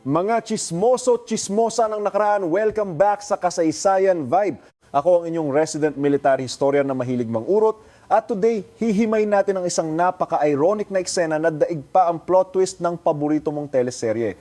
Mga chismoso-chismosa ng nakaraan, welcome back sa Kasaysayan Vibe. Ako ang inyong resident military historian na mahilig mang-urot. At today, hihimay natin ang isang napaka-ironic na eksena na daig pa ang plot twist ng paborito mong teleserye.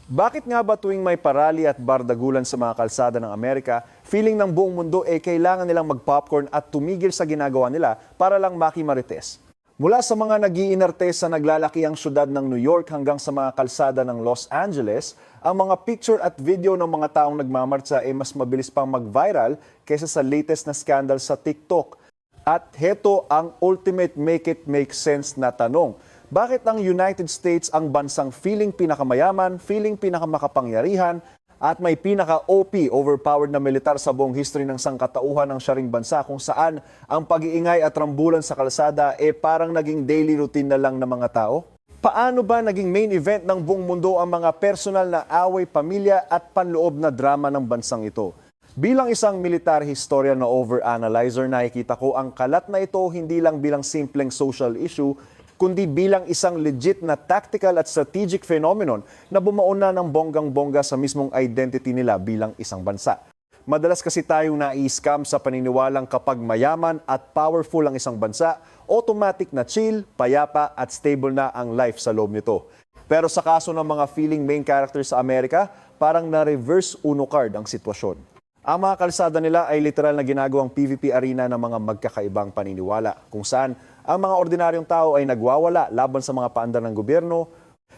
Bakit nga ba tuwing may parali at bardagulan sa mga kalsada ng Amerika, feeling ng buong mundo kailangan nilang mag-popcorn at tumigil sa ginagawa nila para lang makimarites? Mula sa mga nag-iinarte sa naglalakihang syudad ng New York hanggang sa mga kalsada ng Los Angeles, ang mga picture at video ng mga taong nagmamartsa mas mabilis pang mag-viral kaysa sa latest na scandal sa TikTok. At heto ang ultimate make it make sense na tanong. Bakit ang United States ang bansang feeling pinakamayaman, feeling pinakamakapangyarihan, at may pinaka-OP, overpowered na militar sa buong history ng sangkatauhan ng syaring bansa kung saan ang pag-iingay at rambulan sa kalsada parang naging daily routine na lang ng mga tao? Paano ba naging main event ng buong mundo ang mga personal na away, pamilya at panloob na drama ng bansang ito? Bilang isang military historian na over-analyzer, nakikita ko ang kalat na ito hindi lang bilang simpleng social issue, kundi bilang isang legit na tactical at strategic phenomenon na bumuon na ng bonggang-bongga sa mismong identity nila bilang isang bansa. Madalas kasi tayong nai-scam sa paniniwalang kapag mayaman at powerful ang isang bansa, automatic na chill, payapa at stable na ang life sa loob nito. Pero sa kaso ng mga feeling main characters sa Amerika, parang na-reverse Uno card ang sitwasyon. Ang mga kalsada nila ay literal na ginagawang PVP arena ng mga magkakaibang paniniwala, kung saan ang mga ordinaryong tao ay nagwawala laban sa mga paandar ng gobyerno,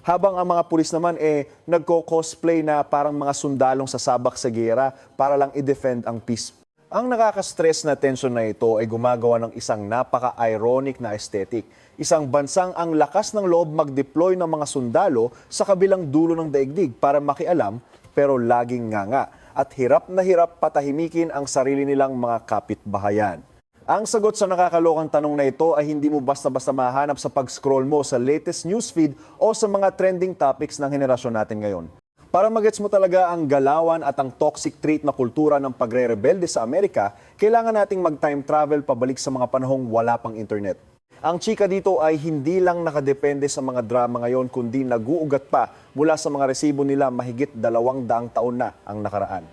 habang ang mga pulis naman nagko-cosplay na parang mga sundalong sasabak sa giyera para lang i-defend ang peace. Ang nakaka-stress na tension na ito ay gumagawa ng isang napaka-ironic na aesthetic. Isang bansang ang lakas ng loob mag-deploy ng mga sundalo sa kabilang dulo ng daigdig para makialam pero laging nganga at hirap na hirap patahimikin ang sarili nilang mga kapitbahayan. Ang sagot sa nakakalokang tanong na ito ay hindi mo basta-basta mahanap sa pag-scroll mo sa latest newsfeed o sa mga trending topics ng henerasyon natin ngayon. Para magets mo talaga ang galawan at ang toxic trait na kultura ng pagre-rebelde sa Amerika, kailangan nating mag-time travel pabalik sa mga panahong wala pang internet. Ang chika dito ay hindi lang nakadepende sa mga drama ngayon, kundi nag-uugat pa mula sa mga resibo nila mahigit 200 taon na ang nakaraan.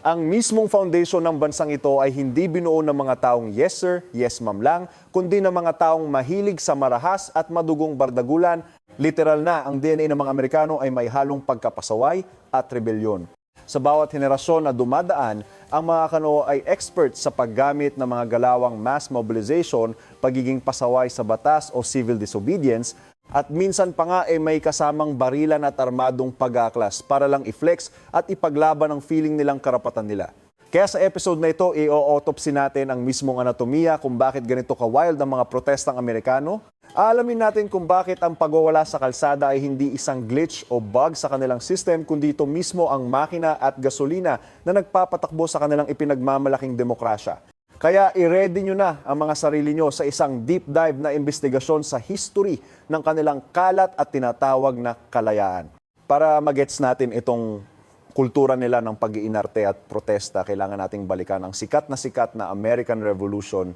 Ang mismong foundation ng bansang ito ay hindi binuo ng mga taong yes sir, yes ma'am lang, kundi ng mga taong mahilig sa marahas at madugong bardagulan. Literal na, ang DNA ng mga Amerikano ay may halong pagkapasaway at rebelyon. Sa bawat henerasyon na dumadaan, ang mga Kano ay expert sa paggamit ng mga galawang mass mobilization, pagiging pasaway sa batas o civil disobedience, at minsan pa nga may kasamang barilan at armadong pag-aaklas para lang i-flex at ipaglaban ang feeling nilang karapatan nila. Kaya sa episode na ito, i-autopsy natin ang mismong anatomiya kung bakit ganito ka-wild ang mga protestang Amerikano. Aalamin natin kung bakit ang pagwawala sa kalsada ay hindi isang glitch o bug sa kanilang system, kundi ito mismo ang makina at gasolina na nagpapatakbo sa kanilang ipinagmamalaking demokrasya. Kaya i-ready nyo na ang mga sarili nyo sa isang deep dive na investigasyon sa history ng kanilang kalat at tinatawag na kalayaan. Para magets natin itong kultura nila ng pag-iinarte at protesta, kailangan nating balikan ang sikat na American Revolution.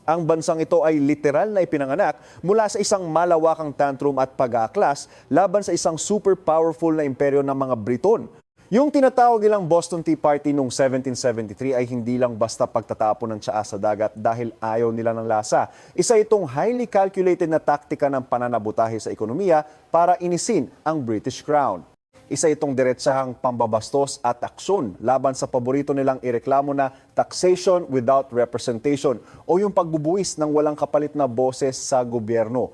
Ang bansang ito ay literal na ipinanganak mula sa isang malawakang tantrum at pag-aaklas laban sa isang super powerful na imperyo ng mga Briton. Yung tinatawag nilang Boston Tea Party noong 1773 ay hindi lang basta pagtatapon ng tsaa sa dagat dahil ayaw nila ng lasa. Isa itong highly calculated na taktika ng pananabutahe sa ekonomiya para inisin ang British Crown. Isa itong diretsahang pambabastos at aksyon laban sa paborito nilang ireklamo na taxation without representation o yung pagbubuwis ng walang kapalit na boses sa gobyerno.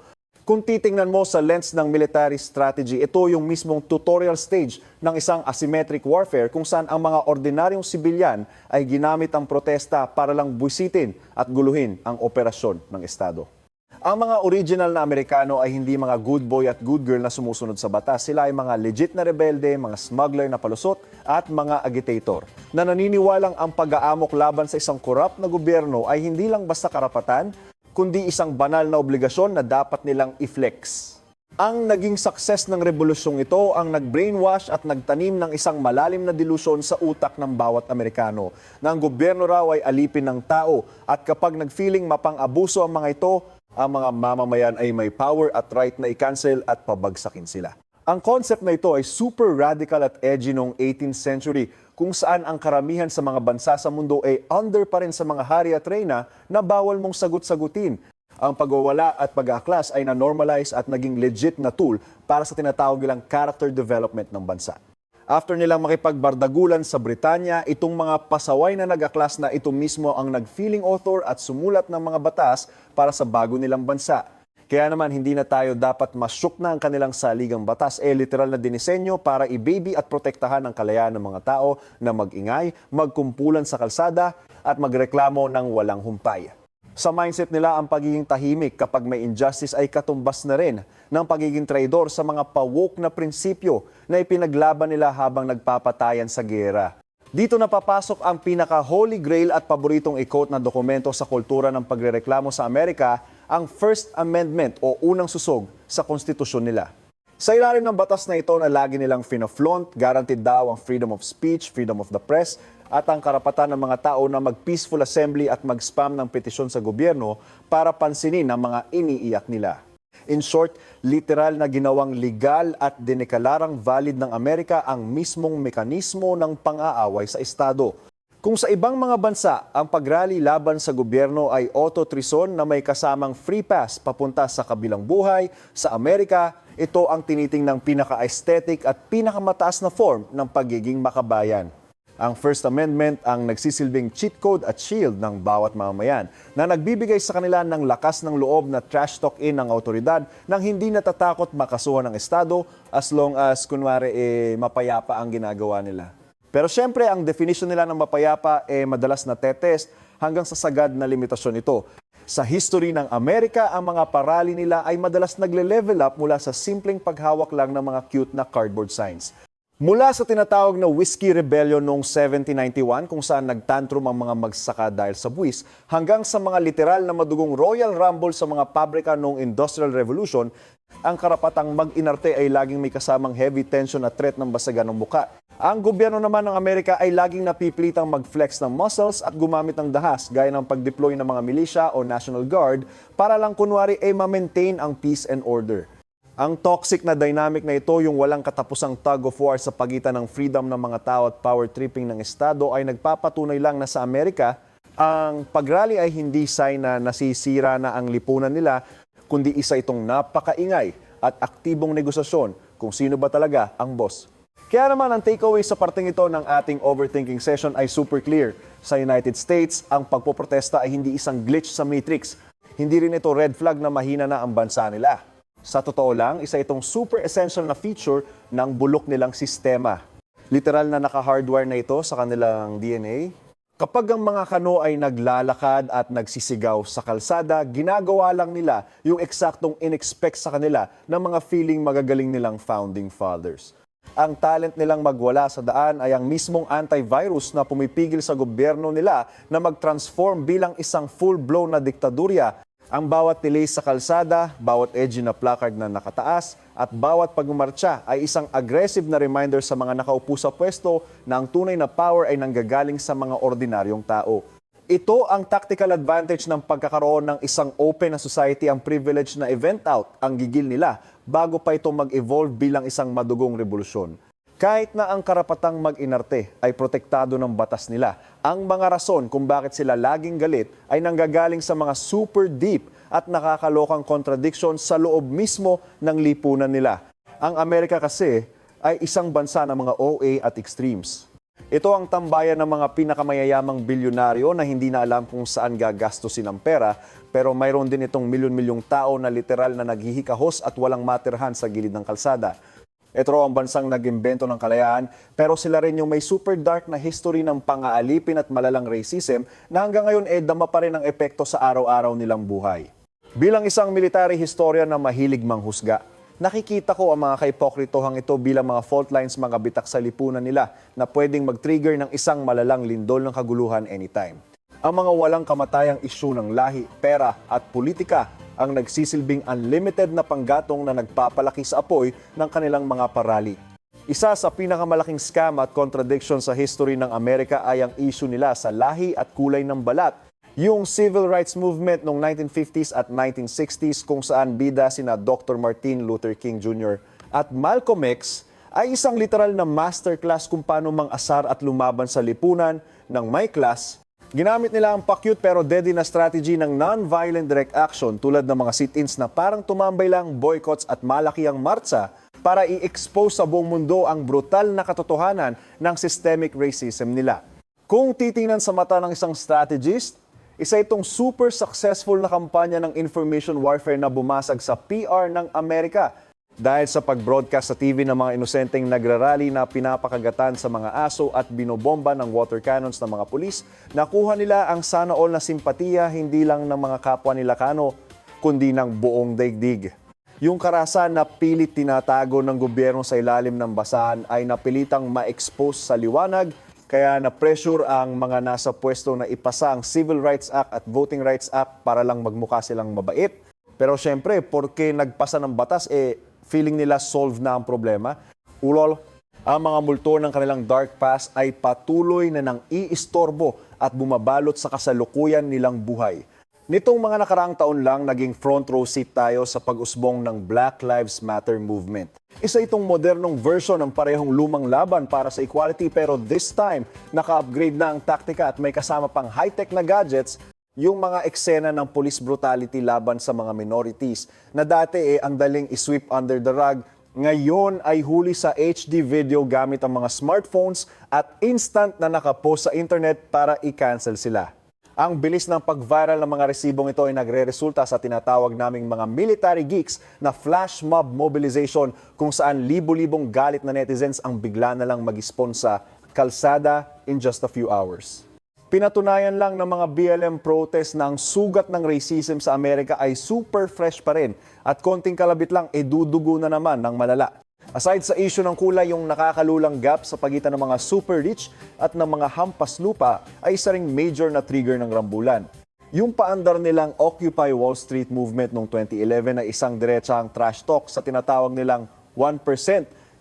Kung titingnan mo sa lens ng military strategy, ito yung mismong tutorial stage ng isang asymmetric warfare kung saan ang mga ordinaryong sibilyan ay ginamit ang protesta para lang buwisitin at guluhin ang operasyon ng Estado. Ang mga original na Amerikano ay hindi mga good boy at good girl na sumusunod sa batas. Sila ay mga legit na rebelde, mga smuggler na palusot at mga agitator na naniniwalang ang pag-aamok laban sa isang korap na gobyerno ay hindi lang basta karapatan, kundi isang banal na obligasyon na dapat nilang i-flex. Ang naging success ng revolusyong ito ang nag-brainwash at nagtanim ng isang malalim na delusyon sa utak ng bawat Amerikano na ang gobyerno raw ay alipin ng tao at kapag nag-feeling mapang-abuso ang mga ito, Ang mga mamamayan ay may power at right na i-cancel at pabagsakin sila. Ang concept na ito ay super radical at edgy noong 18th century kung saan ang karamihan sa mga bansa sa mundo ay under pa rin sa mga hari at reyna na bawal mong sagut-sagutin. Ang pagwawala at pag-aaklas ay na-normalize at naging legit na tool para sa tinatawag nilang character development ng bansa. After nilang makipagbardagulan sa Britanya, itong mga pasaway na nag-aklas na ito mismo ang nag-feeling author at sumulat ng mga batas para sa bago nilang bansa. Kaya naman hindi na tayo dapat masyok na ang kanilang saligang batas literal na dinisenyo para i-baby at protektahan ang kalayaan ng mga tao na mag-ingay, magkumpulan sa kalsada at magreklamo ng walang humpay. Sa mindset nila, ang pagiging tahimik kapag may injustice ay katumbas na rin ng pagiging traidor sa mga pa-woke na prinsipyo na ipinaglaban nila habang nagpapatayan sa giyera. Dito napapasok ang pinaka-holy grail at paboritong i-quote na dokumento sa kultura ng pagrereklamo sa Amerika, ang First Amendment o unang susog sa konstitusyon nila. Sa ilalim ng batas na ito na lagi nilang fina-flaunt, guaranteed daw ang freedom of speech, freedom of the press, at ang karapatan ng mga tao na mag-peaceful assembly at mag-spam ng petisyon sa gobyerno para pansinin ang mga iniiyak nila. In short, literal na ginawang legal at dinekalarang valid ng Amerika ang mismong mekanismo ng pang-aaway sa Estado. Kung sa ibang mga bansa, ang pagrally laban sa gobyerno ay autotrison na may kasamang free pass papunta sa kabilang buhay, sa Amerika, ito ang tinitingnang pinaka-aesthetic at pinakamataas na form ng pagiging makabayan. Ang First Amendment ang nagsisilbing cheat code at shield ng bawat mamamayan na nagbibigay sa kanila ng lakas ng loob na trash talk-in ng autoridad nang hindi natatakot makasuhan ng Estado as long as kunwari mapayapa ang ginagawa nila. Pero syempre ang definition nila ng mapayapa madalas na tetest hanggang sa sagad na limitasyon ito. Sa history ng Amerika, ang mga parali nila ay madalas nagle-level up mula sa simpleng paghawak lang ng mga cute na cardboard signs. Mula sa tinatawag na Whiskey Rebellion noong 1791 kung saan nagtantrum ang mga magsasaka dahil sa buwis, hanggang sa mga literal na madugong Royal Rumble sa mga pabrika noong Industrial Revolution, ang karapatang mag-inarte ay laging may kasamang heavy tension at threat ng basagan ng muka. Ang gobyerno naman ng Amerika ay laging napipilitang mag-flex ng muscles at gumamit ng dahas gaya ng pag-deploy ng mga militia o National Guard para lang kunwari ay ma-maintain ang peace and order. Ang toxic na dynamic na ito, yung walang katapusang tug of war sa pagitan ng freedom ng mga tao at power tripping ng Estado ay nagpapatunay lang na sa Amerika, ang pagrally ay hindi sign na nasisira na ang lipunan nila, kundi isa itong napakaingay at aktibong negosasyon kung sino ba talaga ang boss. Kaya naman ang takeaway sa parteng ito ng ating overthinking session ay super clear. Sa United States, ang pagpoprotesta ay hindi isang glitch sa matrix. Hindi rin ito red flag na mahina na ang bansa nila. Sa totoo lang, isa itong super essential na feature ng bulok nilang sistema. Literal na naka-hardwire na ito sa kanilang DNA. Kapag ang mga kano ay naglalakad at nagsisigaw sa kalsada, ginagawa lang nila yung eksaktong in-expect sa kanila ng mga feeling magagaling nilang founding fathers. Ang talent nilang magwala sa daan ay ang mismong antivirus na pumipigil sa gobyerno nila na mag-transform bilang isang full-blown na diktadurya. Ang bawat delay sa kalsada, bawat edgy na placard na nakataas, at bawat pagmarcha ay isang aggressive na reminder sa mga nakaupo sa pwesto na ang tunay na power ay nanggagaling sa mga ordinaryong tao. Ito ang tactical advantage ng pagkakaroon ng isang open na society, ang privilege na event out ang gigil nila bago pa ito mag-evolve bilang isang madugong revolusyon. Kahit na ang karapatang mag-inarte ay protektado ng batas nila, ang mga rason kung bakit sila laging galit ay nanggagaling sa mga super deep at nakakalokang contradiction sa loob mismo ng lipunan nila. Ang Amerika kasi ay isang bansa ng mga OA at extremes. Ito ang tambayan ng mga pinakamayayamang bilyonaryo na hindi na alam kung saan gagastusin ang pera, pero mayroon din itong milyon-milyong tao na literal na naghihikahos at walang matirhan sa gilid ng kalsada. Ito ang bansang nag-imbento ng kalayaan, pero sila rin yung may super dark na history ng pang-aalipin at malalang racism na hanggang ngayon dama pa rin ang epekto sa araw-araw nilang buhay. Bilang isang military historian na mahilig manghusga, nakikita ko ang mga kaipokritohang ito bilang mga fault lines, mga bitak sa lipunan nila na pwedeng mag-trigger ng isang malalang lindol ng kaguluhan anytime. Ang mga walang kamatayang isyu ng lahi, pera at politika ang nagsisilbing unlimited na panggatong na nagpapalaki sa apoy ng kanilang mga parali. Isa sa pinakamalaking scam at contradiction sa history ng Amerika ay ang issue nila sa lahi at kulay ng balat. Yung civil rights movement noong 1950s at 1960s kung saan bida sina Dr. Martin Luther King Jr. at Malcolm X ay isang literal na masterclass kung paano mang-asar at lumaban sa lipunan ng may class. Ginamit nila ang pa-cute pero deadly na strategy ng non-violent direct action tulad ng mga sit-ins na parang tumambay lang, boycotts at malaki ang martsa para i-expose sa buong mundo ang brutal na katotohanan ng systemic racism nila. Kung titingnan sa mata ng isang strategist, isa itong super successful na kampanya ng information warfare na bumasag sa PR ng Amerika dahil sa pag-broadcast sa TV ng mga inosenteng nagrarally na pinapakagatan sa mga aso at binobomba ng water cannons ng mga pulis, nakuha nila ang sana all na simpatiya hindi lang ng mga kapwa nila Kano, kundi ng buong daigdig. Yung karahasan na pilit tinatago ng gobyerno sa ilalim ng basahan ay napilitang ma-expose sa liwanag. Kaya na-pressure ang mga nasa pwesto na ipasa ang Civil Rights Act at Voting Rights Act para lang magmukha silang mabait. Pero syempre, porque nagpasa ng batas, feeling nila solve na ang problema. Ulol, ang mga multo ng kanilang dark past ay patuloy na nang iistorbo at bumabalot sa kasalukuyan nilang buhay. Nitong mga nakaraang taon lang, naging front row seat tayo sa pag-usbong ng Black Lives Matter movement. Isa itong modernong version ng parehong lumang laban para sa equality pero this time, naka-upgrade na ang taktika at may kasama pang high-tech na gadgets yung mga eksena ng police brutality laban sa mga minorities na dati ang daling isweep under the rug, ngayon ay huli sa HD video gamit ang mga smartphones at instant na nakapost sa internet para i-cancel sila. Ang bilis ng pag-viral ng mga resibong ito ay nagre-resulta sa tinatawag naming mga military geeks na flash mob mobilization kung saan libo-libong galit na netizens ang bigla na lang mag-spawn sa kalsada in just a few hours. Pinatunayan lang ng mga BLM protest na ang sugat ng racism sa Amerika ay super fresh pa rin at konting kalabit lang dudugo na naman ng malala. Aside sa issue ng kulay, yung nakakalulang gap sa pagitan ng mga super rich at ng mga hampas lupa ay isa ring major na trigger ng rambulan. Yung paandar nilang Occupy Wall Street movement noong 2011 ay isang diretsang trash talk sa tinatawag nilang 1%,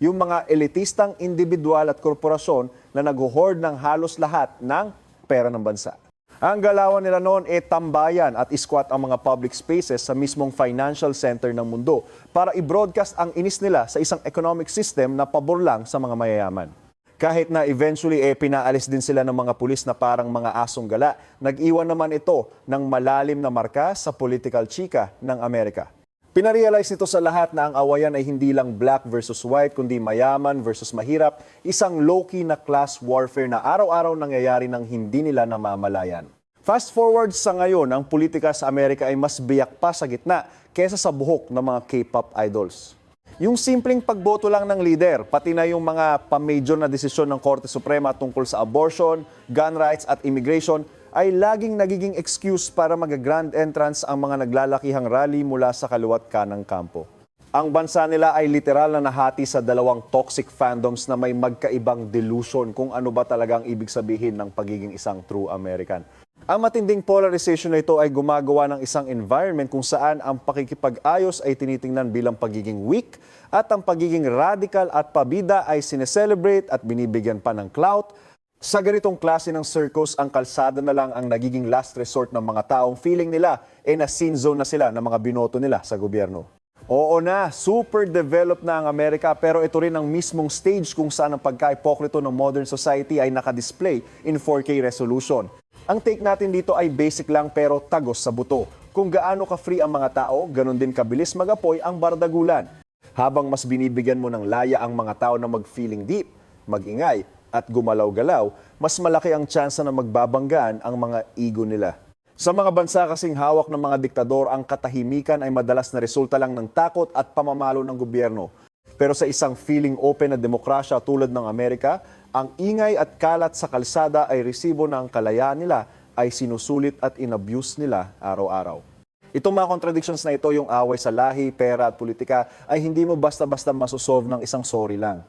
yung mga elitistang individual at korporasyon na nag-hoard ng halos lahat ng pera ng bansa. Ang galawan nila noon tambayan at iskwat ang mga public spaces sa mismong financial center ng mundo para i-broadcast ang inis nila sa isang economic system na pabor lang sa mga mayayaman. Kahit na eventually pinaalis din sila ng mga pulis na parang mga asong gala, nag-iwan naman ito ng malalim na marka sa political chika ng Amerika. Pinarealize nito sa lahat na ang awayan ay hindi lang black versus white, kundi mayaman versus mahirap, isang low-key na class warfare na araw-araw nangyayari ng hindi nila namamalayan. Fast forward sa ngayon, ang politika sa Amerika ay mas biyak pa sa gitna kesa sa buhok ng mga K-pop idols. Yung simpleng pagboto lang ng leader, pati na yung mga pa-major na desisyon ng Korte Suprema tungkol sa abortion, gun rights at immigration, ay laging nagiging excuse para mag-grand entrance ang mga naglalakihang rally mula sa kaliwat kanang kampo. Ang bansa nila ay literal na nahati sa dalawang toxic fandoms na may magkaibang delusion kung ano ba talagang ibig sabihin ng pagiging isang true American. Ang matinding polarization na ito ay gumagawa ng isang environment kung saan ang pakikipag-ayos ay tinitingnan bilang pagiging weak at ang pagiging radical at pabida ay sineselebrate at binibigyan pa ng clout. Sa ganitong klase ng circus, ang kalsada na lang ang nagiging last resort ng mga taong feeling nila na sin zone na sila ng mga binoto nila sa gobyerno. Oo na, super developed na ang Amerika pero ito rin ang mismong stage kung saan ang pagka-ipokrito ng modern society ay nakadisplay in 4K resolution. Ang take natin dito ay basic lang pero tagos sa buto. Kung gaano ka-free ang mga tao, ganun din kabilis mag-apoy ang bardagulan. Habang mas binibigyan mo ng laya ang mga tao na mag-feeling deep, mag-ingay, at gumalaw-galaw, mas malaki ang tsansa na magbabanggaan ang mga ego nila. Sa mga bansa kasing hawak ng mga diktador, ang katahimikan ay madalas na resulta lang ng takot at pamamalo ng gobyerno. Pero sa isang feeling open na demokrasya tulad ng Amerika, ang ingay at kalat sa kalsada ay resibo ng kalayaan nila ay sinusulit at inabuse nila araw-araw. Itong mga contradictions na ito, yung away sa lahi, pera at politika, ay hindi mo basta-basta masosolve ng isang sorry lang.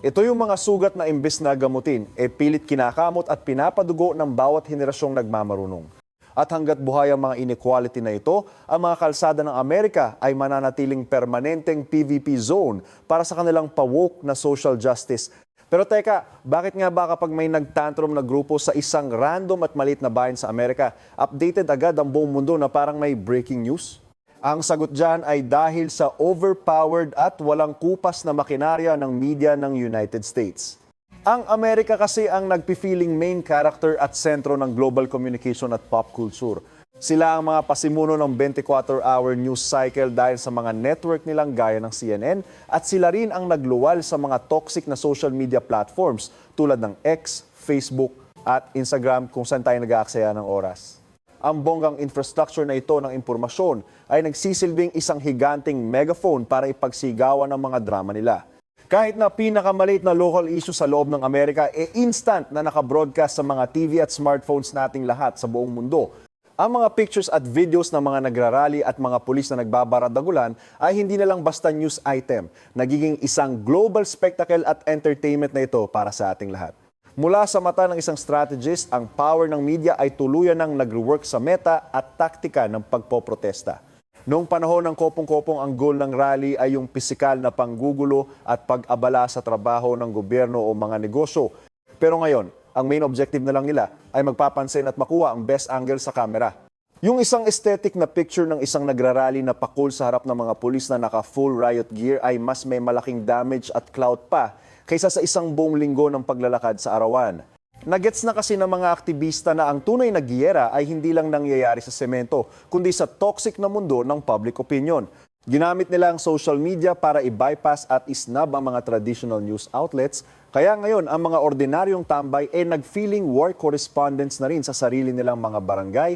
Ito yung mga sugat na imbes na gamutin, pilit kinakamot at pinapadugo ng bawat henerasyong nagmamarunong. At hanggat buhay ang mga inequality na ito, ang mga kalsada ng Amerika ay mananatiling permanenteng PVP zone para sa kanilang pa-woke na social justice. Pero teka, bakit nga ba kapag may nagtantrum na grupo sa isang random at maliit na bayan sa Amerika, updated agad ang buong mundo na parang may breaking news? Ang sagot dyan ay dahil sa overpowered at walang kupas na makinarya ng media ng United States. Ang Amerika kasi ang nagpi-feeling main character at sentro ng global communication at pop culture. Sila ang mga pasimuno ng 24-hour news cycle dahil sa mga network nilang gaya ng CNN at sila rin ang nagluwal sa mga toxic na social media platforms tulad ng X, Facebook at Instagram kung saan tayo nag-aaksaya ng oras. Ang bonggang infrastructure na ito ng impormasyon ay nagsisilbing isang higanting megaphone para ipagsigawan ang mga drama nila. Kahit na pinakamaliit na local issue sa loob ng Amerika, instant na nakabroadcast sa mga TV at smartphones nating lahat sa buong mundo. Ang mga pictures at videos ng mga nagrarally at mga pulis na nagbabaradagulan ay hindi na lang basta news item. Nagiging isang global spectacle at entertainment na ito para sa ating lahat. Mula sa mata ng isang strategist, ang power ng media ay tuluyan ng nagre-work sa meta at taktika ng pagpoprotesta. Noong panahon ng kopong-kopong ang goal ng rally ay yung pisikal na panggugulo at pag-abala sa trabaho ng gobyerno o mga negosyo. Pero ngayon, ang main objective na lang nila ay magpapansin at makuha ang best angle sa camera. Yung isang aesthetic na picture ng isang nagrarally na pakul sa harap ng mga pulis na naka-full riot gear ay mas may malaking damage at clout pa kaysa sa isang buong linggo ng paglalakad sa arawan. Nagets na kasi ng mga aktivista na ang tunay na giyera ay hindi lang nangyayari sa semento, kundi sa toxic na mundo ng public opinion. Ginamit nila ang social media para i-bypass at isnab ang mga traditional news outlets. Kaya ngayon, ang mga ordinaryong tambay ay nag-feeling war correspondents na rin sa sarili nilang mga barangay,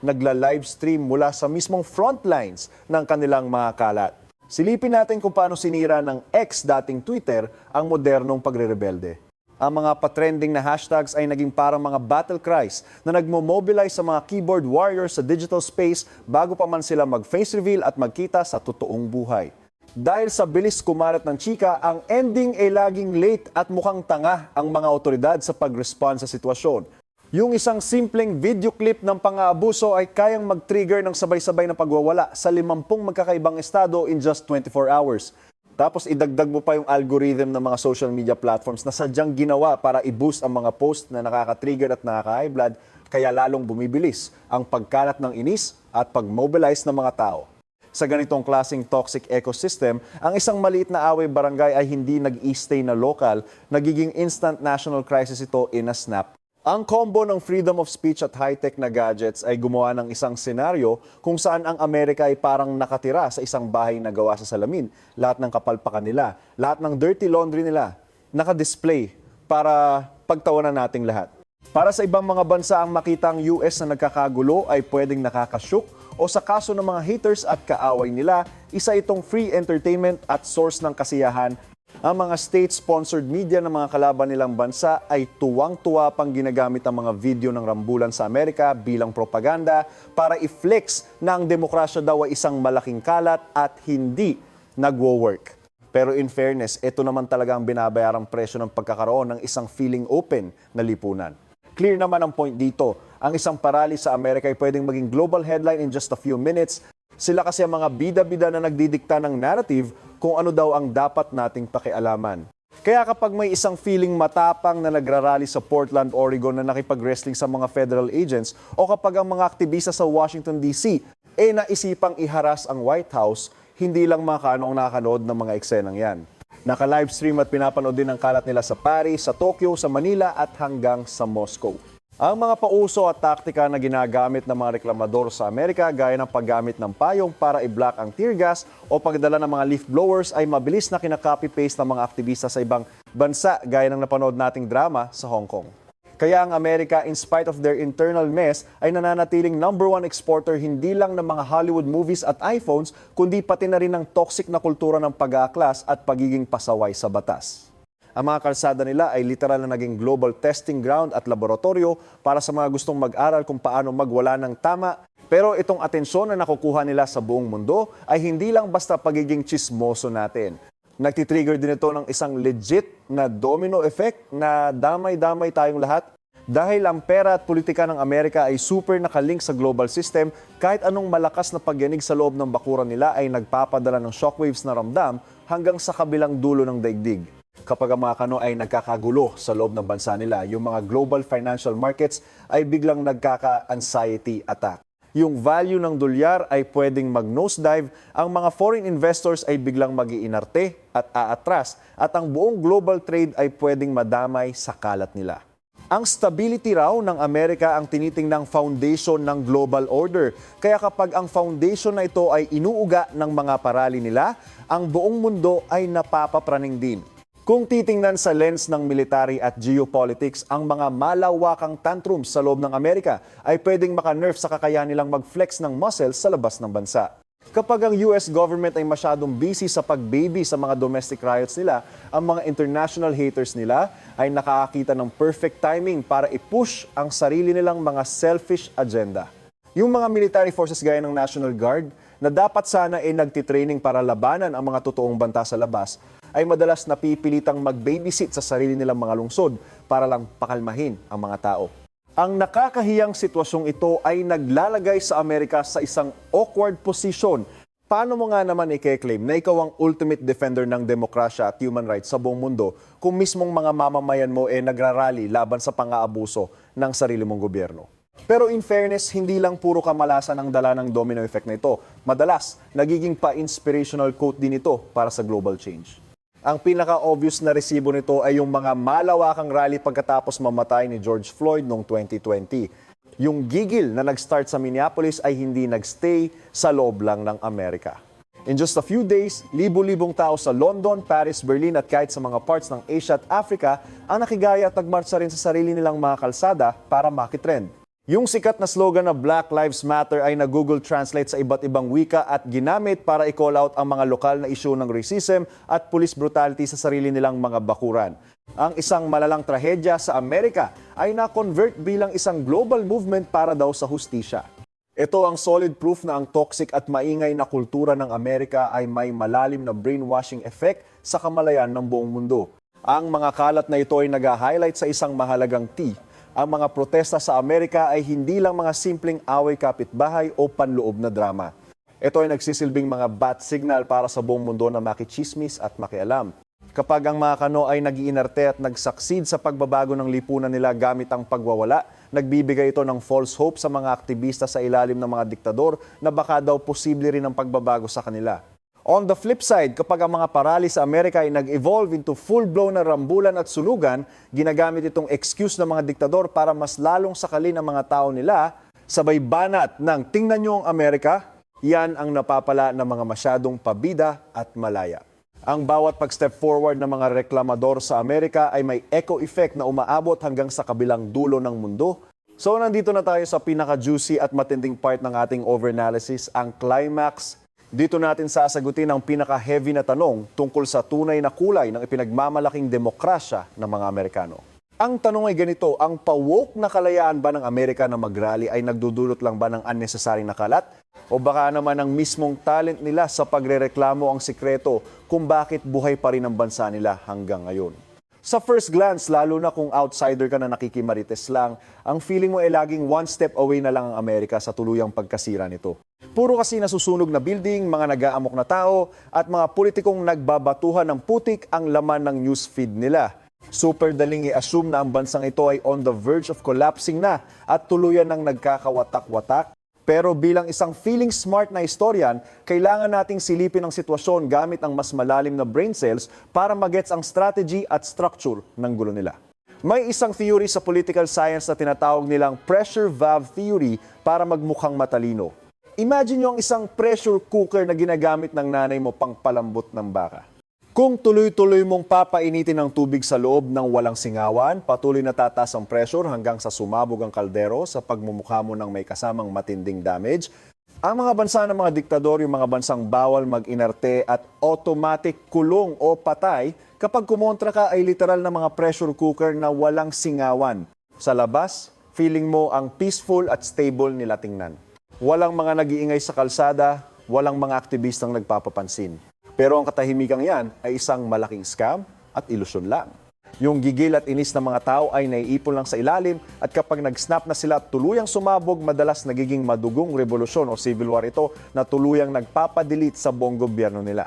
nagla-livestream mula sa mismong frontlines ng kanilang mga kalat. Silipin natin kung paano sinira ng X dating Twitter ang modernong pagre-rebelde. Ang mga patrending na hashtags ay naging parang mga battle cries na nagmo-mobilize sa mga keyboard warriors sa digital space bago pa man sila mag-face reveal at magkita sa totoong buhay. Dahil sa bilis kumalat ng chika, ang ending ay laging late at mukhang tanga ang mga otoridad sa pag-respond sa sitwasyon. Yung isang simpleng video clip ng pang-aabuso ay kayang mag-trigger ng sabay-sabay na pagwawala sa 50 magkakaibang estado in just 24 hours. Tapos idagdag mo pa yung algorithm ng mga social media platforms na sadyang ginawa para i-boost ang mga post na nakaka-trigger at nakaka-high blood, kaya lalong bumibilis ang pagkalat ng inis at pag-mobilize ng mga tao. Sa ganitong klaseng toxic ecosystem, ang isang maliit na away barangay ay hindi nag-i-stay na local, nagiging instant national crisis ito in a snap. Ang combo ng freedom of speech at high-tech na gadgets ay gumawa ng isang senaryo kung saan ang Amerika ay parang nakatira sa isang bahay na gawa sa salamin. Lahat ng kapalpakan nila, lahat ng dirty laundry nila, naka-display para pagtawanan nating lahat. Para sa ibang mga bansa, ang makita ang US na nagkakagulo ay pwedeng nakakashook o sa kaso ng mga haters at kaaway nila, isa itong free entertainment at source ng kasiyahan. Ang mga state-sponsored media ng mga kalaban nilang bansa ay tuwang-tuwa pang ginagamit ang mga video ng rambulan sa Amerika bilang propaganda para i-flex na ang demokrasya daw ay isang malaking kalat at hindi nagwo-work. Pero in fairness, ito naman talaga ang binabayarang presyo ng pagkakaroon ng isang feeling open na lipunan. Clear naman ang point dito. Ang isang parali sa Amerika ay pwedeng maging global headline in just a few minutes. Sila kasi ang mga bida-bida na nagdidikta ng narrative kung ano daw ang dapat nating pakialaman. Kaya kapag may isang feeling matapang na nagrarally sa Portland, Oregon na nakipag-wrestling sa mga federal agents o kapag ang mga aktivista sa Washington, D.C. Naisipang iharas ang White House, hindi lang mga kaanong nakakanood ng mga eksenang yan. Naka-livestream at pinapanood din ang kalat nila sa Paris, sa Tokyo, sa Manila at hanggang sa Moscow. Ang mga pauso at taktika na ginagamit ng mga reklamador sa Amerika gaya ng paggamit ng payong para i-block ang tear gas o pagdala ng mga leaf blowers ay mabilis na kinaka-copy-paste ng mga aktivista sa ibang bansa gaya ng napanood nating drama sa Hong Kong. Kaya ang Amerika, in spite of their internal mess, ay nananatiling #1 exporter hindi lang ng mga Hollywood movies at iPhones, kundi pati na rin ng toxic na kultura ng pag-aaklas at pagiging pasaway sa batas. Ang mga kalsada nila ay literal na naging global testing ground at laboratorio para sa mga gustong mag-aral kung paano magwala ng tama. Pero itong atensyon na nakukuha nila sa buong mundo ay hindi lang basta pagiging chismoso natin. Nagtitrigger din ito ng isang legit na domino effect na damay-damay tayong lahat. Dahil ang pera at politika ng Amerika ay super nakalink sa global system, kahit anong malakas na pagyanig sa loob ng bakuran nila ay nagpapadala ng shockwaves na ramdam hanggang sa kabilang dulo ng daigdig. Kapag ang mga kano ay nagkakagulo sa loob ng bansa nila, yung mga global financial markets ay biglang nagkaka-anxiety attack. Yung value ng dolyar ay pwedeng mag-nosedive, ang mga foreign investors ay biglang mag-iinarte at aatras, at ang buong global trade ay pwedeng madamay sa kalat nila. Ang stability raw ng Amerika ang tinitingnang foundation ng global order. Kaya kapag ang foundation na ito ay inuuga ng mga parali nila, ang buong mundo ay napapapraning din. Kung titingnan sa lens ng military at geopolitics, ang mga malawakang tantrums sa loob ng Amerika ay pwedeng maka-nerve sa kakayahan nilang mag-flex ng muscles sa labas ng bansa. Kapag ang US government ay masyadong busy sa pag-baby sa mga domestic riots nila, ang mga international haters nila ay nakakakita ng perfect timing para i-push ang sarili nilang mga selfish agenda. Yung mga military forces gaya ng National Guard na dapat sana ay nagtitraining para labanan ang mga totoong banta sa labas, ay madalas napipilitang mag-babysit sa sarili nilang mga lungsod para lang pakalmahin ang mga tao. Ang nakakahiyang sitwasyong ito ay naglalagay sa Amerika sa isang awkward position. Paano mo nga naman i-claim na ikaw ang ultimate defender ng demokrasya at human rights sa buong mundo kung mismong mga mamamayan mo nagrarally laban sa pang-aabuso ng sarili mong gobyerno? Pero in fairness, hindi lang puro kamalasan ang dala ng domino effect na ito. Madalas, nagiging pa-inspirational quote din ito para sa global change. Ang pinaka-obvious na resibo nito ay yung mga malawakang rally pagkatapos mamatay ni George Floyd noong 2020. Yung gigil na nag-start sa Minneapolis ay hindi nagstay sa loob lang ng Amerika. In just a few days, libo-libong tao sa London, Paris, Berlin at kahit sa mga parts ng Asia at Africa ang nakigaya at nagmarcha rin sa sarili nilang mga kalsada para makitrend. Yung sikat na slogan na Black Lives Matter ay na-Google Translate sa iba't ibang wika at ginamit para i-call out ang mga lokal na issue ng racism at police brutality sa sarili nilang mga bakuran. Ang isang malalang trahedya sa Amerika ay na-convert bilang isang global movement para daw sa hustisya. Ito ang solid proof na ang toxic at maingay na kultura ng Amerika ay may malalim na brainwashing effect sa kamalayan ng buong mundo. Ang mga kalat na ito ay nag-highlight sa isang mahalagang T. Ang mga protesta sa Amerika ay hindi lang mga simpleng away kapitbahay o panloob na drama. Ito ay nagsisilbing mga bat signal para sa buong mundo na makichismis at makialam. Kapag ang mga kano ay nag-iinarte at nag-succeed sa pagbabago ng lipunan nila gamit ang pagwawala, nagbibigay ito ng false hope sa mga aktivista sa ilalim ng mga diktador na baka daw posible rin ang pagbabago sa kanila. On the flip side, kapag ang mga parali sa Amerika ay nag-evolve into full-blown na rambulan at sunugan, ginagamit itong excuse ng mga diktador para mas lalong sakalin ang mga tao nila, sabay banat ng tingnan nyo ang Amerika, yan ang napapala ng mga masyadong pabida at malaya. Ang bawat pag-step forward ng mga reklamador sa Amerika ay may echo effect na umaabot hanggang sa kabilang dulo ng mundo. So nandito na tayo sa pinaka-juicy at matinding part ng ating overanalysis, ang climax. Dito natin sasagutin ang pinaka-heavy na tanong tungkol sa tunay na kulay ng ipinagmamalaking demokrasya ng mga Amerikano. Ang tanong ay ganito, ang pa-woke na kalayaan ba ng Amerika na mag-rally ay nagdudulot lang ba ng unnecessary na kalat? O baka naman ang mismong talent nila sa pagrereklamo ang sikreto kung bakit buhay pa rin ang bansa nila hanggang ngayon? Sa first glance, lalo na kung outsider ka na nakikimarites lang, ang feeling mo ay laging one step away na lang ang Amerika sa tuluyang pagkasira nito. Puro kasi nasusunog na building, mga nag-aamok na tao, at mga politikong nagbabatuhan ng putik ang laman ng newsfeed nila. Super daling i-assume na ang bansang ito ay on the verge of collapsing na at tuluyan ng nagkakawatak-watak. Pero bilang isang feeling smart na historian, kailangan nating silipin ang sitwasyon gamit ang mas malalim na brain cells para magets ang strategy at structure ng gulo nila. May isang theory sa political science na tinatawag nilang pressure valve theory para magmukhang matalino. Imagine nyo ang isang pressure cooker na ginagamit ng nanay mo pang palambot ng baka. Kung tuloy-tuloy mong papainitin ang tubig sa loob ng walang singawan, patuloy na tataas ang pressure hanggang sa sumabog ang kaldero sa pagmumukha mo ng may kasamang matinding damage. Ang mga bansa ng mga diktador, yung mga bansang bawal mag-inarte at automatic kulong o patay, kapag kumontra ka ay literal na mga pressure cooker na walang singawan. Sa labas, feeling mo ang peaceful at stable nila tingnan. Walang mga nag-iingay sa kalsada, walang mga aktivistang nagpapapansin. Pero ang katahimikang yan ay isang malaking scam at ilusyon lang. Yung gigil at inis ng mga tao ay naiipon lang sa ilalim at kapag nag-snap na sila at tuluyang sumabog, madalas nagiging madugong revolusyon o civil war ito na tuluyang nagpapadelete sa buong gobyerno nila.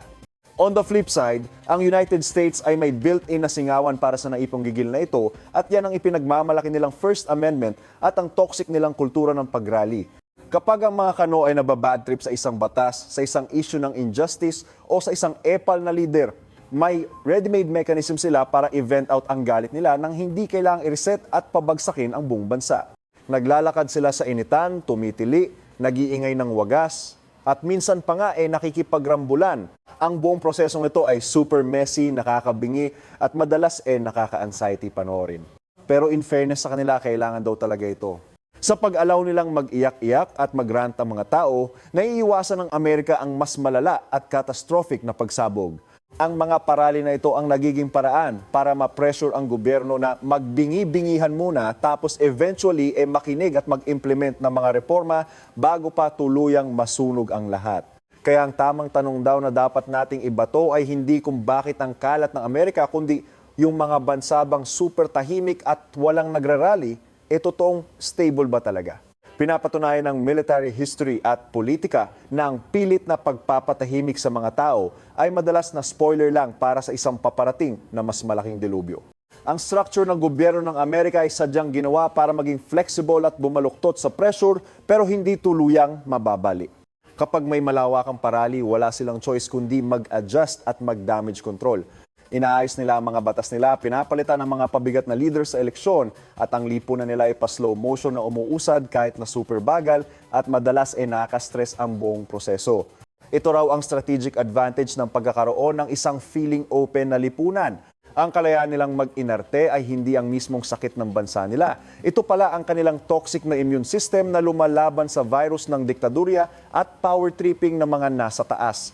On the flip side, ang United States ay may built-in na singawan para sa naipong gigil na ito at yan ang ipinagmamalaki nilang First Amendment at ang toxic nilang kultura ng pagrally. Kapag ang mga kano ay nababad trip sa isang batas, sa isang issue ng injustice o sa isang epal na leader, may ready-made mechanism sila para i-vent out ang galit nila nang hindi kailangang i-reset at pabagsakin ang buong bansa. Naglalakad sila sa initan, tumitili, nag-iingay ng wagas, at minsan pa nga nakikipagrambulan. Ang buong prosesong ito ay super messy, nakakabingi, at madalas nakaka-anxiety panoorin. Pero in fairness sa kanila, kailangan daw talaga ito. Sa pag-alaw nilang mag-iyak-iyak at mag-rant ang mga tao, naiiwasan ng Amerika ang mas malala at catastrophic na pagsabog. Ang mga parali na ito ang nagiging paraan para ma-pressure ang gobyerno na magbingi-bingihan muna tapos eventually makinig at mag-implement ng mga reforma bago pa tuluyang masunog ang lahat. Kaya ang tamang tanong daw na dapat nating ibato ay hindi kung bakit ang kalat ng Amerika kundi yung mga bansabang super tahimik at walang nagrarally, totoong stable ba talaga? Pinapatunayan ng military history at politika na ang pilit na pagpapatahimik sa mga tao ay madalas na spoiler lang para sa isang paparating na mas malaking dilubyo. Ang structure ng gobyerno ng Amerika ay sadyang ginawa para maging flexible at bumaluktot sa pressure pero hindi tuluyang mababali. Kapag may malawakang parali, wala silang choice kundi mag-adjust at mag-damage control. Inaayos nila ang mga batas nila, pinapalitan ang mga pabigat na leader sa eleksyon at ang lipunan nila ay pa-slow motion na umuusad kahit na super bagal at madalas nakaka-stress ang buong proseso. Ito raw ang strategic advantage ng pagkakaroon ng isang feeling open na lipunan. Ang kalayaan nilang mag-inarte ay hindi ang mismong sakit ng bansa nila. Ito pala ang kanilang toxic na immune system na lumalaban sa virus ng diktadurya at power tripping ng mga nasa taas.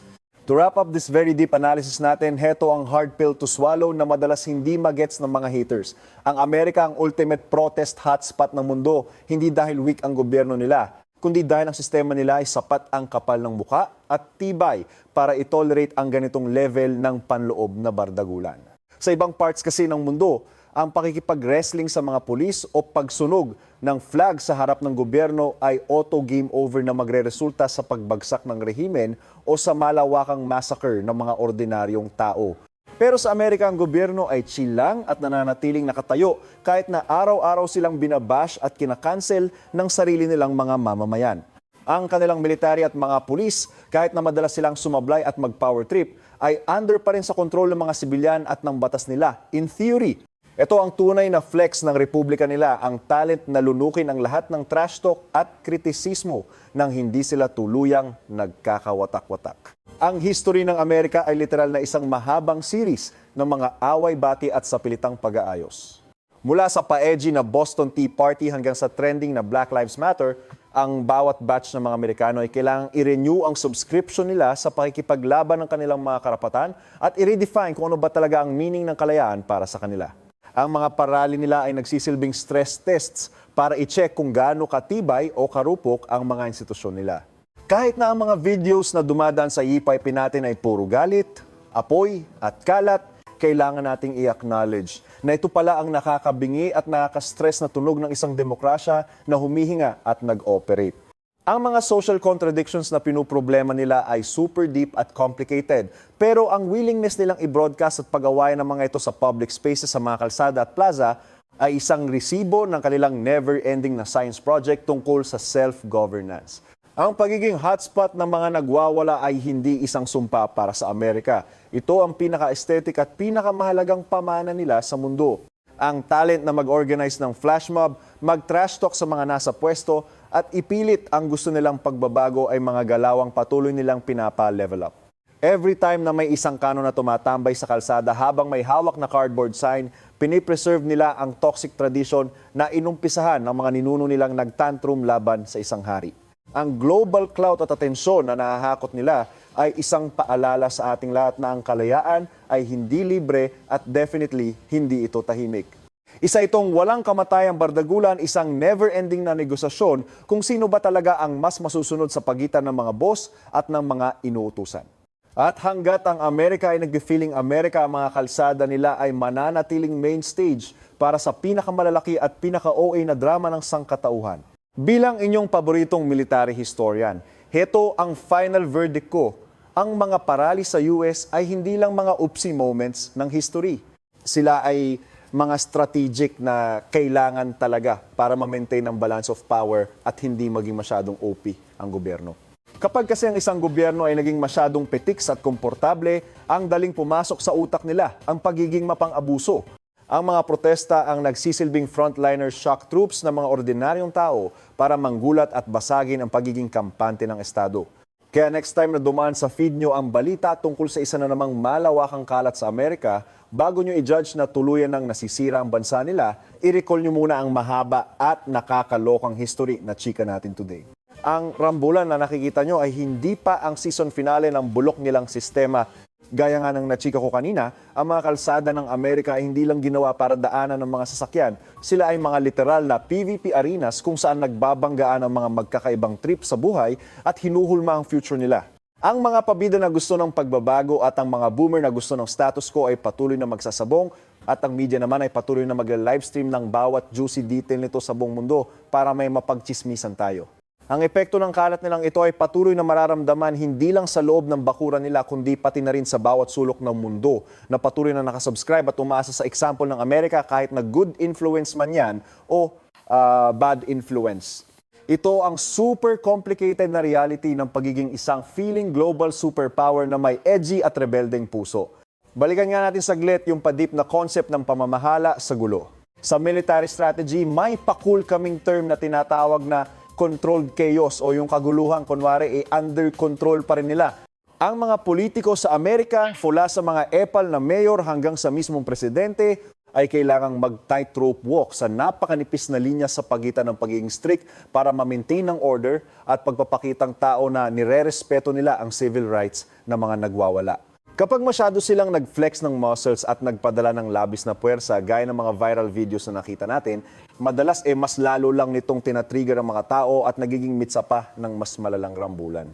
To wrap up this very deep analysis natin, heto ang hard pill to swallow na madalas hindi magets ng mga haters. Ang Amerika ang ultimate protest hotspot ng mundo, hindi dahil weak ang gobyerno nila, kundi dahil ang sistema nila ay sapat ang kapal ng muka at tibay para i-tolerate ang ganitong level ng panloob na bardagulan. Sa ibang parts kasi ng mundo, ang pakikipag-wrestling sa mga pulis o pagsunog ng flag sa harap ng gobyerno ay auto-game over na magre-resulta sa pagbagsak ng rehimen o sa malawakang massacre ng mga ordinaryong tao. Pero sa Amerika ang gobyerno ay chill lang at nananatiling nakatayo kahit na araw-araw silang binabash at kinakancel ng sarili nilang mga mamamayan. Ang kanilang military at mga pulis, kahit na madalas silang sumablay at mag-power trip, ay under pa rin sa kontrol ng mga sibilyan at ng batas nila, in theory. Ito ang tunay na flex ng republika nila, ang talent na lunukin ang lahat ng trash talk at kritisismo nang hindi sila tuluyang nagkakawatak-watak. Ang history ng Amerika ay literal na isang mahabang series ng mga away-bati at sapilitang pag-aayos. Mula sa pa-edgy na Boston Tea Party hanggang sa trending na Black Lives Matter, ang bawat batch ng mga Amerikano ay kailangang i-renew ang subscription nila sa pakikipaglaban ng kanilang mga karapatan at i-redefine kung ano ba talaga ang meaning ng kalayaan para sa kanila. Ang mga parali nila ay nagsisilbing stress tests para i-check kung gaano katibay o karupok ang mga institusyon nila. Kahit na ang mga videos na dumadaan sa e-pipe natin ay puro galit, apoy at kalat, kailangan nating i-acknowledge na ito pala ang nakakabingi at nakaka-stress na tunog ng isang demokrasya na humihinga at nag-operate. Ang mga social contradictions na pinuproblema nila ay super deep at complicated. Pero ang willingness nilang i-broadcast at pag-awayan ng mga ito sa public spaces sa mga kalsada at plaza ay isang resibo ng kanilang never-ending na science project tungkol sa self-governance. Ang pagiging hotspot ng mga nagwawala ay hindi isang sumpa para sa Amerika. Ito ang pinaka-aesthetic at pinakamahalagang pamana nila sa mundo. Ang talent na mag-organize ng flash mob, mag-trash talk sa mga nasa pwesto, at ipilit ang gusto nilang pagbabago ay mga galawang patuloy nilang pinapa-level up. Every time na may isang kano na tumatambay sa kalsada habang may hawak na cardboard sign, pinipreserve nila ang toxic tradition na inumpisahan ng mga ninuno nilang nagtantrum laban sa isang hari. Ang global clout at atensyon na nahahakot nila ay isang paalala sa ating lahat na ang kalayaan ay hindi libre at definitely hindi ito tahimik. Isa itong walang kamatayang bardagulan, isang never-ending na negosasyon kung sino ba talaga ang mas masusunod sa pagitan ng mga boss at ng mga inuutusan. At hanggat ang Amerika ay nag-feeling Amerika, ang mga kalsada nila ay mananatiling main stage para sa pinakamalalaki at pinaka-OA na drama ng sangkatauhan. Bilang inyong paboritong military historian, heto ang final verdict ko. Ang mga parali sa US ay hindi lang mga oopsie moments ng history. Sila ay mga strategic na kailangan talaga para ma-maintain ang balance of power at hindi maging masyadong OP ang gobyerno. Kapag kasi ang isang gobyerno ay naging masyadong petiks at komportable, ang daling pumasok sa utak nila ang pagiging mapang-abuso. Ang mga protesta ang nagsisilbing frontliner shock troops ng mga ordinaryong tao para manggulat at basagin ang pagiging kampante ng Estado. Kaya next time na dumaan sa feed nyo ang balita tungkol sa isa na namang malawakang kalat sa Amerika, bago nyo i-judge na tuluyan ng nasisira ang bansa nila, i-recall nyo muna ang mahaba at nakakalokang history na chika natin today. Ang rambulan na nakikita nyo ay hindi pa ang season finale ng bulok nilang sistema. Gaya nga ng nachika ko kanina, ang mga kalsada ng Amerika ay hindi lang ginawa para daanan ng mga sasakyan. Sila ay mga literal na PVP arenas kung saan nagbabanggaan ang mga magkakaibang trip sa buhay at hinuhulma ang future nila. Ang mga pabida na gusto ng pagbabago at ang mga boomer na gusto ng status quo ay patuloy na magsasabong at ang media naman ay patuloy na mag-livestream ng bawat juicy detail nito sa buong mundo para may mapagchismisan tayo. Ang epekto ng kalat nilang ito ay patuloy na mararamdaman hindi lang sa loob ng bakuran nila kundi pati na rin sa bawat sulok ng mundo na patuloy na nakasubscribe at umaasa sa example ng Amerika kahit na good influence man yan o bad influence. Ito ang super complicated na reality ng pagiging isang feeling global superpower na may edgy at rebeldeng puso. Balikan nga natin saglit yung padip na concept ng pamamahala sa gulo. Sa military strategy, may pa-cool kaming term na tinatawag na controlled chaos o yung kaguluhan, kunwari, under control pa rin nila. Ang mga politiko sa Amerika, mula sa mga epal na mayor hanggang sa mismong presidente, ay kailangang mag-tightrope walk sa napakanipis na linya sa pagitan ng pagiging strict para ma-maintain ang order at pagpapakitang tao na nire-respeto nila ang civil rights ng mga nagwawala. Kapag masyado silang nag-flex ng muscles at nagpadala ng labis na puwersa gaya ng mga viral videos na nakita natin, madalas mas lalo lang nitong tinatrigger ang mga tao at nagiging mitsa pa ng mas malalang rambulan.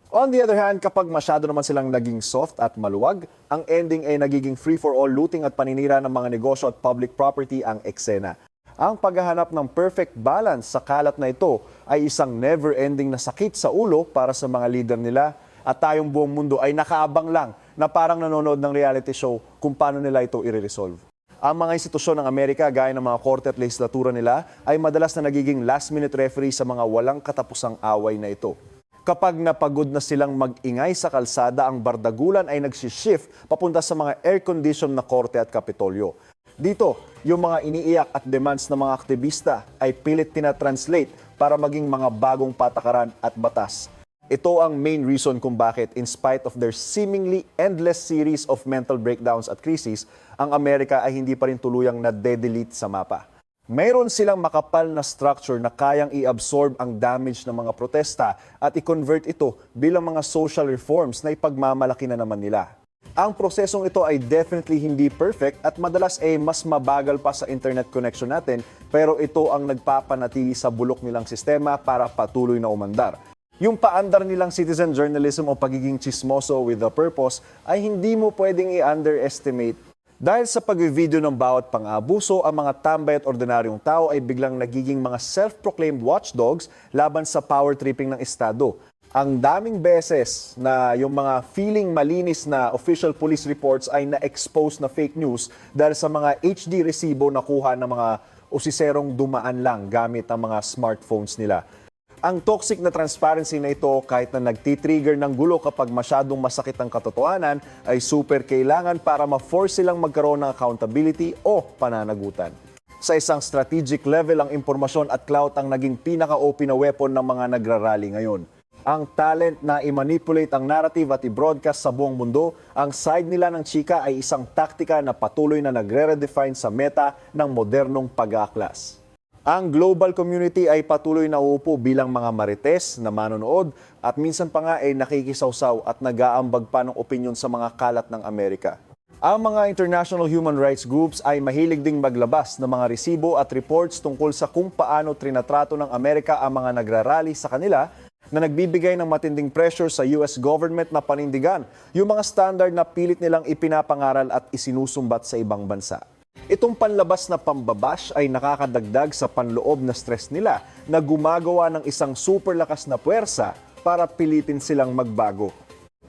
On the other hand, kapag masyado naman silang naging soft at maluwag, ang ending ay nagiging free-for-all looting at paninira ng mga negosyo at public property ang eksena. Ang paghahanap ng perfect balance sa kalat na ito ay isang never-ending na sakit sa ulo para sa mga leader nila at tayong buong mundo ay nakaabang lang na parang nanonood ng reality show kung paano nila ito i-resolve. Ang mga institusyon ng Amerika, gaya ng mga korte at legislatura nila, ay madalas na nagiging last-minute referee sa mga walang katapusang away na ito. Kapag napagod na silang mag-ingay sa kalsada, ang bardagulan ay nagsishift papunta sa mga air-conditioned na korte at kapitolyo. Dito, yung mga iniiyak at demands ng mga aktivista ay pilit tinatranslate para maging mga bagong patakaran at batas. Ito ang main reason kung bakit, in spite of their seemingly endless series of mental breakdowns at crises, ang Amerika ay hindi pa rin tuluyang na-delete sa mapa. Mayroon silang makapal na structure na kayang i-absorb ang damage ng mga protesta at i-convert ito bilang mga social reforms na ipagmamalaki na naman nila. Ang prosesong ito ay definitely hindi perfect at madalas mas mabagal pa sa internet connection natin, pero ito ang nagpapanatili sa bulok nilang sistema para patuloy na umandar. Yung paandar nilang citizen journalism o pagiging chismoso with a purpose ay hindi mo pwedeng i-underestimate. Dahil sa pag-video ng bawat pang-abuso, ang mga tambay at ordinaryong tao ay biglang nagiging mga self-proclaimed watchdogs laban sa power tripping ng Estado. Ang daming beses na yung mga feeling malinis na official police reports ay na-expose na fake news dahil sa mga HD resibo na kuha ng mga usiserong dumaan lang gamit ang mga smartphones nila. Ang toxic na transparency na ito, kahit na nagtitrigger ng gulo kapag masyadong masakit ang katotohanan, ay super kailangan para ma-force silang magkaroon ng accountability o pananagutan. Sa isang strategic level, ang impormasyon at clout ang naging pinaka-OP na weapon ng mga nagrarally ngayon. Ang talent na i-manipulate ang narrative at i-broadcast sa buong mundo, ang side nila ng chika ay isang taktika na patuloy na nagre-redefine sa meta ng modernong pag-aaklas. Ang global community ay patuloy na uupo bilang mga marites na manonood at minsan pa nga ay nakikisawsaw at nag-aambag pa ng opinyon sa mga kalat ng Amerika. Ang mga international human rights groups ay mahilig ding maglabas ng mga resibo at reports tungkol sa kung paano trinatrato ng Amerika ang mga nagrarally sa kanila na nagbibigay ng matinding pressure sa US government na panindigan yung mga standard na pilit nilang ipinapangaral at isinusumbat sa ibang bansa. Itong panlabas na pambabash ay nakakadagdag sa panloob na stress nila na gumagawa ng isang super lakas na puwersa para pilitin silang magbago.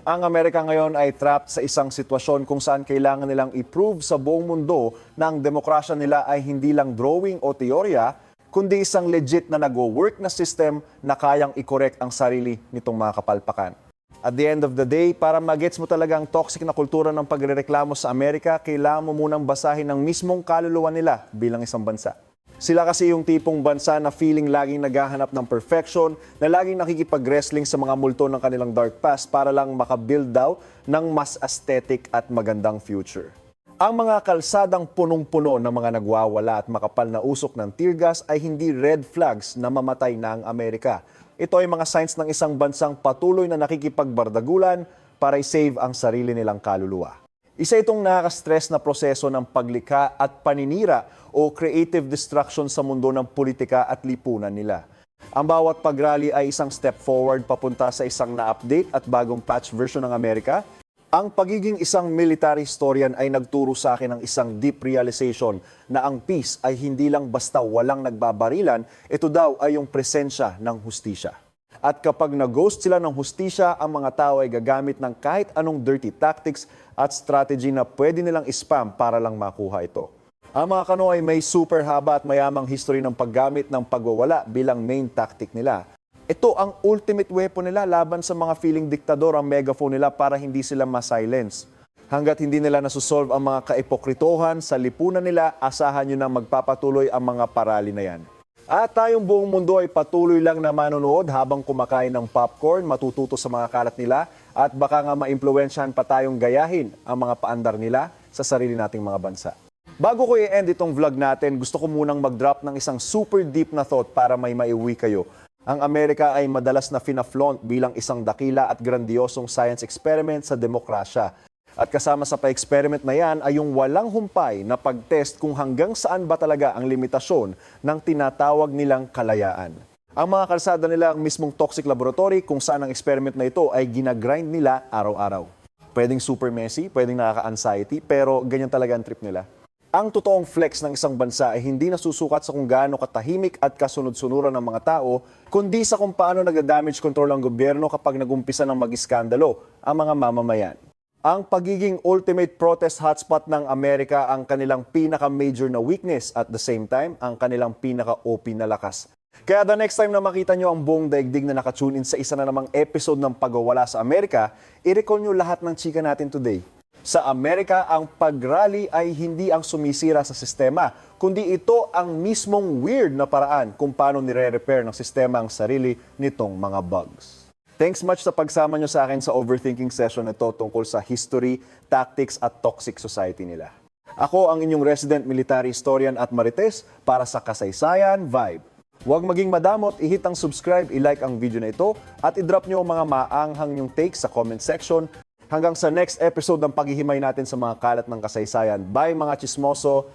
Ang Amerika ngayon ay trapped sa isang sitwasyon kung saan kailangan nilang i-prove sa buong mundo na ang demokrasya nila ay hindi lang drawing o teorya, kundi isang legit na nag-work na system na kayang i-correct ang sarili nitong mga kapalpakan. At the end of the day, para magets mo talaga ang toxic na kultura ng pagrereklamo sa Amerika, kailangan mo munang basahin ang mismong kaluluwa nila bilang isang bansa. Sila kasi yung tipong bansa na feeling laging naghahanap ng perfection, na laging nakikipag-wrestling sa mga multo ng kanilang dark past para lang makabuild daw ng mas aesthetic at magandang future. Ang mga kalsadang punong-puno ng mga nagwawala at makapal na usok ng tear gas ay hindi red flags na mamatay na ang Amerika. Ito ay mga signs ng isang bansang patuloy na nakikipagbardagulan para i-save ang sarili nilang kaluluwa. Isa itong nakaka-stress na proseso ng paglikha at paninira o creative destruction sa mundo ng politika at lipunan nila. Ang bawat pag-rally ay isang step forward papunta sa isang na-update at bagong patch version ng Amerika. Ang pagiging isang military historian ay nagturo sa akin ng isang deep realization na ang peace ay hindi lang basta walang nagbabarilan, ito daw ay yung presensya ng hustisya. At kapag nag-ghost sila ng hustisya, ang mga tao ay gagamit ng kahit anong dirty tactics at strategy na pwede nilang spam para lang makuha ito. Ang mga kano ay may super haba at mayamang history ng paggamit ng pagwawala bilang main tactic nila. Ito ang ultimate weapon nila laban sa mga feeling diktador ang megaphone nila para hindi sila ma-silence. Hanggat hindi nila nasusolve ang mga kaipokritohan sa lipunan nila, asahan nyo na magpapatuloy ang mga parali na yan. At tayong buong mundo ay patuloy lang na manonood habang kumakain ng popcorn, matututo sa mga kalat nila at baka nga maimpluwensyahan pa tayong gayahin ang mga paandar nila sa sarili nating mga bansa. Bago ko i-end itong vlog natin, gusto ko munang mag-drop ng isang super deep na thought para may maiuwi kayo. Ang Amerika ay madalas na fina-flaunt bilang isang dakila at grandiosong science experiment sa demokrasya. At kasama sa pa-experiment na yan ay yung walang humpay na pag-test kung hanggang saan ba talaga ang limitasyon ng tinatawag nilang kalayaan. Ang mga kalsada nila ang mismong toxic laboratory kung saan ang experiment na ito ay ginagrind nila araw-araw. Pwedeng super messy, pwedeng nakaka-anxiety, pero ganyan talaga ang trip nila. Ang totoong flex ng isang bansa ay hindi nasusukat sa kung gaano katahimik at kasunod-sunuran ng mga tao, kundi sa kung paano nag-damage control ang gobyerno kapag nag-umpisa ng mag-iskandalo ang mga mamamayan. Ang pagiging ultimate protest hotspot ng Amerika ang kanilang pinaka-major na weakness at the same time, ang kanilang pinaka-OP na lakas. Kaya the next time na makita nyo ang buong daigdig na nakatune in sa isa na namang episode ng Pagwawala sa Amerika, i-recall nyo lahat ng chika natin today. Sa Amerika, ang pag-rally ay hindi ang sumisira sa sistema, kundi ito ang mismong weird na paraan kung paano nire-repair ng sistema ang sarili nitong mga bugs. Thanks much sa pagsama nyo sa akin sa overthinking session na ito tungkol sa history, tactics at toxic society nila. Ako ang inyong resident military historian at marites para sa Kasaysayan Vibe. Huwag maging madamot, i-hit ang subscribe, i-like ang video na ito at i-drop nyo ang mga maanghang nyong takes sa comment section. Hanggang sa next episode ng paghihimay natin sa mga kalat ng kasaysayan. Bye mga chismoso!